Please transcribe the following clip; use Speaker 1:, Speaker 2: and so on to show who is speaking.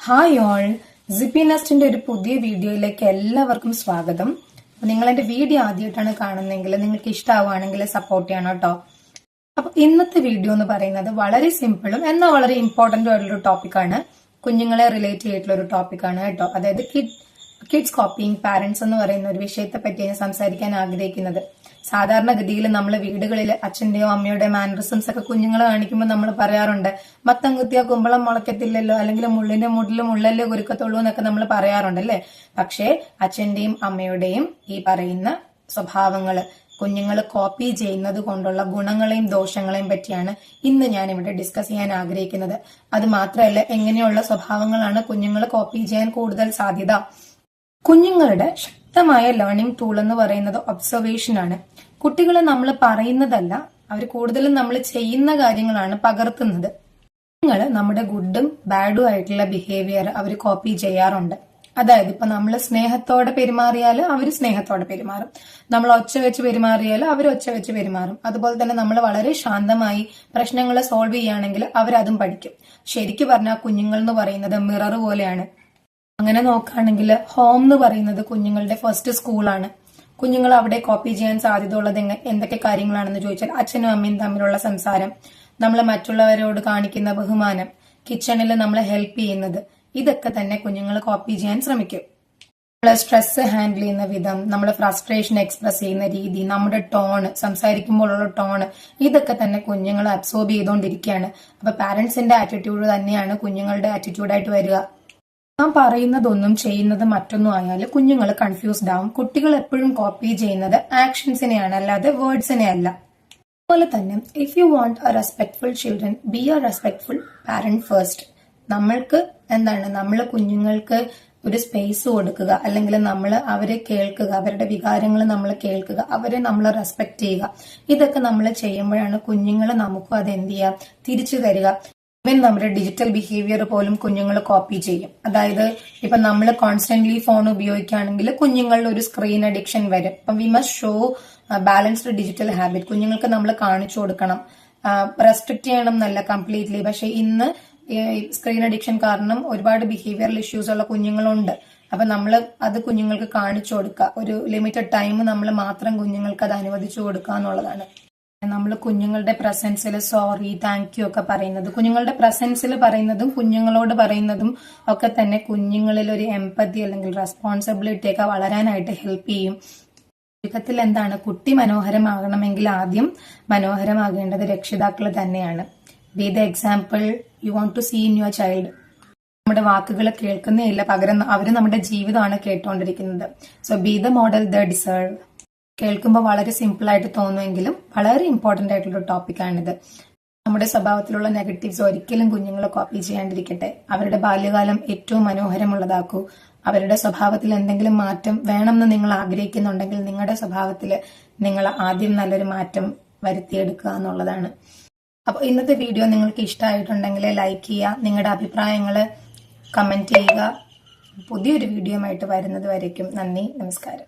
Speaker 1: Hi all, Sippy നെസ്റ്റിന്റെ ഒരു പുതിയ വീഡിയോയിലേക്ക് എല്ലാവർക്കും സ്വാഗതം. നിങ്ങൾ എന്റെ വീഡിയോ ആദ്യമായിട്ടാണ് കാണുന്നതെങ്കിൽ നിങ്ങൾക്ക് ഇഷ്ടമാവുകയാണെങ്കിൽ സപ്പോർട്ട് ചെയ്യണം കേട്ടോ. അപ്പൊ ഇന്നത്തെ വീഡിയോ എന്ന് പറയുന്നത് വളരെ സിമ്പിളും എന്നാൽ വളരെ ഇമ്പോർട്ടന്റും ആയിട്ടുള്ള ഒരു ടോപ്പിക്കാണ്. കുഞ്ഞുങ്ങളെ റിലേറ്റ് ചെയ്തിട്ടുള്ള ഒരു ടോപ്പിക്കാണ് കേട്ടോ. അതായത് കിഡ്സ് കോപ്പിയിങ് പാരന്റ്സ് എന്ന് പറയുന്ന ഒരു വിഷയത്തെ പറ്റി ഞാൻ സംസാരിക്കാൻ ആഗ്രഹിക്കുന്നത്. സാധാരണഗതിയിൽ നമ്മൾ വീടുകളിൽ അച്ഛന്റെയോ അമ്മയുടെ മാനറിസംസ് ഒക്കെ കുഞ്ഞുങ്ങളെ കാണിക്കുമ്പോൾ നമ്മൾ പറയാറുണ്ട്, മത്തം കുത്തിയ കുമ്പളം മുളക്കത്തില്ലല്ലോ, അല്ലെങ്കിൽ മുള്ളിന്റെ മുടിലും മുള്ളല്ലേ കുരുക്കത്തുള്ളൂ എന്നൊക്കെ നമ്മൾ പറയാറുണ്ട് അല്ലേ. പക്ഷേ അച്ഛന്റെയും അമ്മയുടെയും ഈ പറയുന്ന സ്വഭാവങ്ങള് കുഞ്ഞുങ്ങൾ കോപ്പി ചെയ്യുന്നത് കൊണ്ടുള്ള ഗുണങ്ങളെയും ദോഷങ്ങളെയും പറ്റിയാണ് ഇന്ന് ഞാൻ ഇവിടെ ഡിസ്കസ് ചെയ്യാൻ ആഗ്രഹിക്കുന്നത്. അത് മാത്രമല്ല, എങ്ങനെയുള്ള സ്വഭാവങ്ങളാണ് കുഞ്ഞുങ്ങൾ കോപ്പി ചെയ്യാൻ കൂടുതൽ സാധ്യത. കുഞ്ഞുങ്ങളുടെ ശക്തമായ ലേണിംഗ് ടൂൾ എന്ന് പറയുന്നത് ഒബ്സർവേഷൻ ആണ്. കുട്ടികളെ നമ്മൾ പറയുന്നതല്ല, അവർ കൂടുതലും നമ്മൾ ചെയ്യുന്ന കാര്യങ്ങളാണ് പകർത്തുന്നത്. കുഞ്ഞുങ്ങൾ നമ്മുടെ ഗുഡും ബാഡും ആയിട്ടുള്ള ബിഹേവിയർ അവർ കോപ്പി ചെയ്യാറുണ്ട്. അതായത് ഇപ്പൊ നമ്മൾ സ്നേഹത്തോടെ പെരുമാറിയാൽ അവർ സ്നേഹത്തോടെ പെരുമാറും, നമ്മൾ ഒച്ച വെച്ച് പെരുമാറിയാൽ അവർ ഒച്ച വെച്ച് പെരുമാറും. അതുപോലെ തന്നെ നമ്മൾ വളരെ ശാന്തമായി പ്രശ്നങ്ങൾ സോൾവ് ചെയ്യുകയാണെങ്കിൽ അവരതും പഠിക്കും. ശരിക്കു പറഞ്ഞാൽ കുഞ്ഞുങ്ങൾ എന്ന് പറയുന്നത് മിറർ പോലെയാണ്. അങ്ങനെ നോക്കുകയാണെങ്കിൽ ഹോം എന്ന് പറയുന്നത് കുഞ്ഞുങ്ങളുടെ ഫസ്റ്റ് സ്കൂളാണ്. കുഞ്ഞുങ്ങൾ അവിടെ കോപ്പി ചെയ്യാൻ സാധ്യത ഉള്ളത് എന്തൊക്കെ കാര്യങ്ങളാണെന്ന് ചോദിച്ചാൽ, അച്ഛനും അമ്മയും തമ്മിലുള്ള സംസാരം, നമ്മൾ മറ്റുള്ളവരോട് കാണിക്കുന്ന ബഹുമാനം, കിച്ചണിൽ നമ്മളെ ഹെൽപ്പ് ചെയ്യുന്നത്, ഇതൊക്കെ തന്നെ കുഞ്ഞുങ്ങൾ കോപ്പി ചെയ്യാൻ ശ്രമിക്കും. നമ്മൾ സ്ട്രെസ് ഹാൻഡിൽ ചെയ്യുന്ന വിധം, നമ്മൾ ഫ്രസ്ട്രേഷൻ എക്സ്പ്രസ് ചെയ്യുന്ന രീതി, നമ്മുടെ ടോണ്, സംസാരിക്കുമ്പോഴുള്ള ടോണ്, ഇതൊക്കെ തന്നെ കുഞ്ഞുങ്ങൾ അബ്സോർബ് ചെയ്തുകൊണ്ടിരിക്കുകയാണ്. അപ്പൊ പാരന്റ്സിന്റെ ആറ്റിറ്റ്യൂഡ് തന്നെയാണ് കുഞ്ഞുങ്ങളുടെ ആറ്റിറ്റ്യൂഡായിട്ട് വരിക. നാം പറയുന്നതൊന്നും ചെയ്യുന്നത് മറ്റൊന്നും ആയാൽ കുഞ്ഞുങ്ങൾ കൺഫ്യൂസ്ഡ് ആവും. കുട്ടികൾ എപ്പോഴും കോപ്പി ചെയ്യുന്നത് ആക്ഷൻസിനെയാണ്, അല്ലാതെ വേർഡ്സിനെ അല്ല. അതുപോലെ തന്നെ if you want A respectful children, B A respectful parent first. നമ്മൾ കുഞ്ഞുങ്ങൾക്ക് ഒരു സ്പേസ് കൊടുക്കുക, അല്ലെങ്കിൽ നമ്മൾ അവരെ കേൾക്കുക, അവരുടെ വികാരങ്ങൾ നമ്മൾ കേൾക്കുക, അവരെ നമ്മൾ റെസ്പെക്ട് ചെയ്യുക. ഇതൊക്കെ നമ്മൾ ചെയ്യുമ്പോഴാണ് കുഞ്ഞുങ്ങൾ നമുക്കും അത് എന്ത് ചെയ്യുക, തിരിച്ചു തരിക. ഇവൻ നമ്മുടെ ഡിജിറ്റൽ ബിഹേവിയർ പോലും കുഞ്ഞുങ്ങൾ കോപ്പി ചെയ്യും. അതായത് ഇപ്പൊ നമ്മൾ കോൺസ്റ്റന്റ്ലി ഫോൺ ഉപയോഗിക്കുകയാണെങ്കിൽ കുഞ്ഞുങ്ങളിൽ ഒരു സ്ക്രീൻ അഡിക്ഷൻ വരും. അപ്പൊ we must show balanced digital habit. കുഞ്ഞുങ്ങൾക്ക് നമ്മൾ കാണിച്ചു കൊടുക്കണം. റെസ്ട്രിക്ട് ചെയ്യണം എന്നല്ല കംപ്ലീറ്റ്ലി, പക്ഷെ ഇന്ന് സ്ക്രീൻ അഡിക്ഷൻ കാരണം ഒരുപാട് ബിഹേവിയറൽ ഇഷ്യൂസ് ഉള്ള കുഞ്ഞുങ്ങളുണ്ട്. അപ്പൊ നമ്മൾ അത് കുഞ്ഞുങ്ങൾക്ക് കാണിച്ചു കൊടുക്കുക. ഒരു ലിമിറ്റഡ് ടൈം നമ്മൾ മാത്രം കുഞ്ഞുങ്ങൾക്ക് അത് അനുവദിച്ചു കൊടുക്കുക എന്നുള്ളതാണ്. നമ്മൾ കുഞ്ഞുങ്ങളുടെ പ്രസൻസിൽ സോറി, താങ്ക് യു ഒക്കെ പറയുന്നത്, കുഞ്ഞുങ്ങളുടെ പ്രസൻസിൽ പറയുന്നതും കുഞ്ഞുങ്ങളോട് പറയുന്നതും ഒക്കെ തന്നെ കുഞ്ഞുങ്ങളിൽ ഒരു എംപതി അല്ലെങ്കിൽ റെസ്പോൺസിബിലിറ്റി ഒക്കെ വളരാനായിട്ട് ഹെൽപ്പ് ചെയ്യും. ചുരുക്കത്തിൽ എന്താണ്, കുട്ടി മനോഹരമാകണമെങ്കിൽ ആദ്യം മനോഹരമാകേണ്ടത് രക്ഷിതാക്കൾ തന്നെയാണ്. Be the example you want to see in your child. നമ്മുടെ വാക്കുകൾ കേൾക്കുന്നേ ഇല്ല, പകരം അവര് നമ്മുടെ ജീവിതമാണ് കേട്ടുകൊണ്ടിരിക്കുന്നത്. So be the model they deserve. കേൾക്കുമ്പോൾ വളരെ സിമ്പിൾ ആയിട്ട് തോന്നുമെങ്കിലും വളരെ ഇമ്പോർട്ടന്റ് ആയിട്ടുള്ള ടോപ്പിക്കാണിത്. നമ്മുടെ സ്വഭാവത്തിലുള്ള നെഗറ്റീവ്സ് ഒരിക്കലും കുഞ്ഞുങ്ങളെ കോപ്പി ചെയ്യാണ്ടിരിക്കട്ടെ. അവരുടെ ബാല്യകാലം ഏറ്റവും മനോഹരമുള്ളതാക്കൂ. അവരുടെ സ്വഭാവത്തിൽ എന്തെങ്കിലും മാറ്റം വേണമെന്ന് നിങ്ങൾ ആഗ്രഹിക്കുന്നുണ്ടെങ്കിൽ നിങ്ങളുടെ സ്വഭാവത്തിൽ നിങ്ങൾ ആദ്യം നല്ലൊരു മാറ്റം വരുത്തിയെടുക്കുക എന്നുള്ളതാണ്. അപ്പോൾ ഇന്നത്തെ വീഡിയോ നിങ്ങൾക്ക് ഇഷ്ടമായിട്ടുണ്ടെങ്കിൽ ലൈക്ക് ചെയ്യുക, നിങ്ങളുടെ അഭിപ്രായങ്ങൾ കമന്റ് ചെയ്യുക. പുതിയൊരു വീഡിയോ ആയിട്ട് വരുന്നത് വരയ്ക്കും നന്ദി, നമസ്കാരം.